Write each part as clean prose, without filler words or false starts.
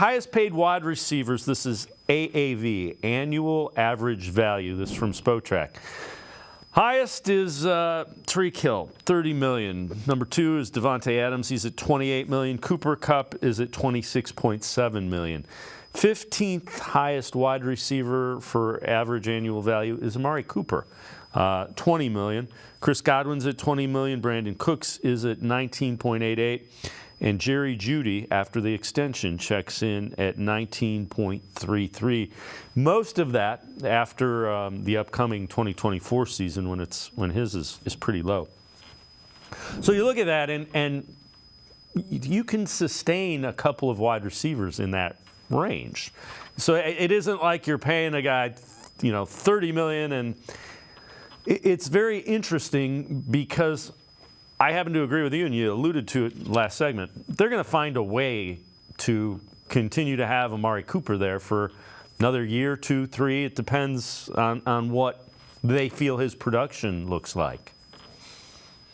Highest paid wide receivers, this is AAV, annual average value. This is from Spotrac. Highest is Tyreek Hill, $30 million. Number 2 is Devontae Adams. He's at $28 million. Cooper Kupp is at $26.7 million. 15th highest wide receiver for average annual value is Amari Cooper, $20 million. Chris Godwin's at $20 million. Brandon Cooks is at $19.88. And Jerry Jeudy, after the extension, checks in at $19.33. Most of that after the upcoming 2024 season, when his is pretty low. So you look at that, and you can sustain a couple of wide receivers in that range. So it isn't like you're paying a guy, $30 million, and it's very interesting because I happen to agree with you, and you alluded to it last segment. They're going to find a way to continue to have Amari Cooper there for another year, 2, 3. It depends on what they feel his production looks like.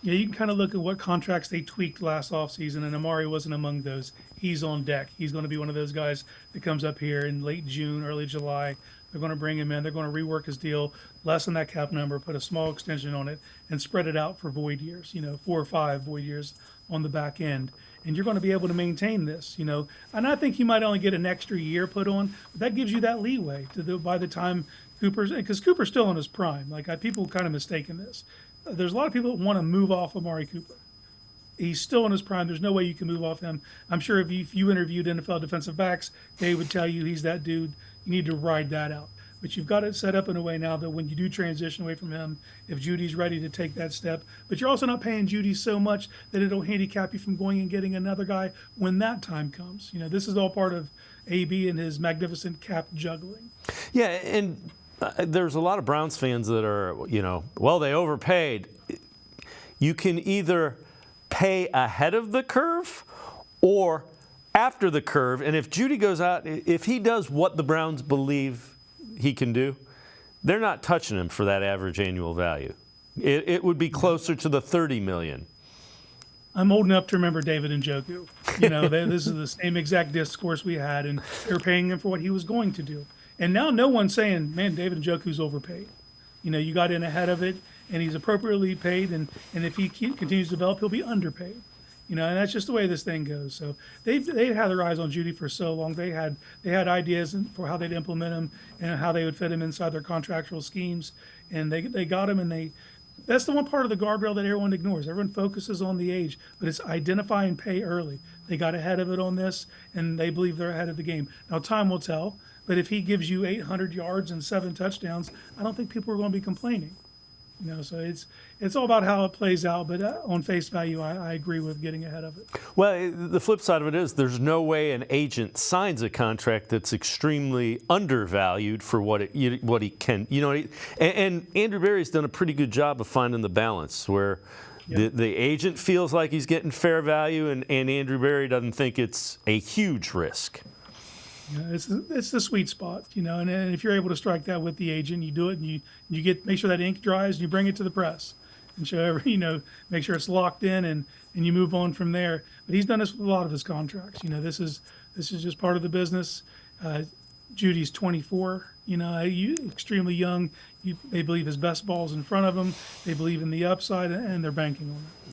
Yeah, you can kind of look at what contracts they tweaked last offseason, and Amari wasn't among those. He's on deck. He's going to be one of those guys that comes up here in late June, early July. They're going to bring him in. They're going to rework his deal, lessen that cap number, put a small extension on it, and spread it out for void years, 4 or 5 void years on the back end. And you're going to be able to maintain this, And I think you might only get an extra year put on, but that gives you that leeway by the time because Cooper's still in his prime. People kind of mistaken this. There's a lot of people that want to move off Amari Cooper. He's still in his prime. There's no way you can move off him. I'm sure if you interviewed NFL defensive backs, they would tell you he's that dude. You need to ride that out. But you've got it set up in a way now that when you do transition away from him, if Judy's ready to take that step, but you're also not paying Judy so much that it'll handicap you from going and getting another guy when that time comes. This is all part of AB and his magnificent cap juggling. Yeah, and there's a lot of Browns fans that are, they overpaid. You can either pay ahead of the curve or after the curve. And if Judy goes out, if he does what the Browns believe he can do, they're not touching him for that average annual value. It would be closer to the $30 million. I'm old enough to remember David Njoku. This is the same exact discourse we had, and they were paying him for what he was going to do. And now no one's saying, man, David Njoku's overpaid. You got in ahead of it, and he's appropriately paid, and if he continues to develop, he'll be underpaid. And that's just the way this thing goes. So they've had their eyes on Judy for so long. They had ideas for how they'd implement him and how they would fit him inside their contractual schemes, and they got him. And that's the one part of the guardrail that everyone ignores. Everyone focuses on the age, but it's identify and pay early. They got ahead of it on this, and they believe they're ahead of the game. Now time will tell, but if he gives you 800 yards and 7 touchdowns, I don't think people are going to be complaining. So it's all about how it plays out, but on face value, I agree with getting ahead of it. Well, the flip side of it is there's no way an agent signs a contract that's extremely undervalued for what he can. And Andrew Berry's done a pretty good job of finding the balance where the agent feels like he's getting fair value, and Andrew Berry doesn't think it's a huge risk. It's the sweet spot, and if you're able to strike that with the agent, you do it, and you make sure that ink dries, and you bring it to the press, and show make sure it's locked in, and you move on from there. But he's done this with a lot of his contracts. This is just part of the business. Judy's 24, extremely young. They believe his best ball's in front of him. They believe in the upside, and they're banking on it.